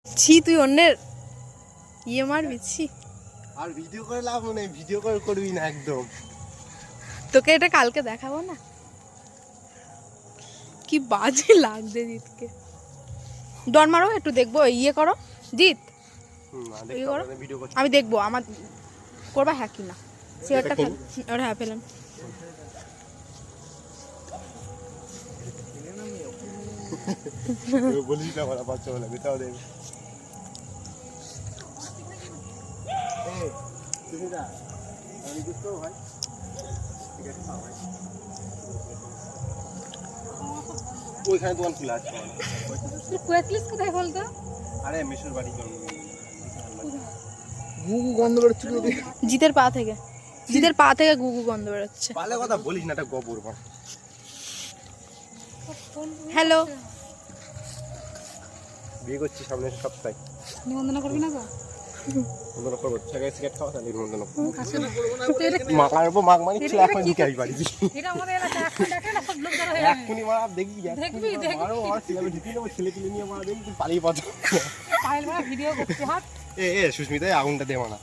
ছি তুই অন্যের ইয়ে মারবি ছি। আর ভিডিও করে লাভ নেই, ভিডিও করে করবি না একদম। তোকে এটা কালকে দেখাবো না, কি বাজে লাগছে জিতকে। ডন মারো একটু দেখবো, ইয়ে করো জিত, ইয়ে করো আমি দেখবো আমার করবা হ্যাঁ কি না। চেয়ারটা ফেল, ওটা হ্যাঁ ফেলেন। বলিস না বলা বাচ্চা বলে বেটাও দেবে। ওইখানে দোকান খোলা আছে। কোথায় বলতো? আরে মেশুর বাড়ি গুগু গন্ধ বেরোচ্ছে জিতের পা থেকে, জিতের পা থেকে গুগু গন্ধ বেরোচ্ছে। পালে কথা বলিস না, এটা গোবর মা। হ্যালো, বিয়ে করছি সামনের সপ্তাহে। নিমন্ত্রণ করবি না গো? নিমন্ত্রণ করবো, ছেড়ে সিগারেট খাওয়া তাহলে নিমন্ত্রণ করবো। মাকার উপর মাগ মানি ছিল, এখন দিকে আই বাড়ি। এটা আমাদের এলাকা, এখন দেখে না সব লোক জড়ো হয়ে এক্ষুনি মারা দেখবি, দেখবি, মারো মার ছেলে ঢুকি নেবো, ছেলে তুলে নিয়ে মারা দেখবি তুই পালিয়ে পাচ্ছ। পায়েল মারা ভিডিও করতে হাত। এ সুস্মিতা আগুনটা দে মানা।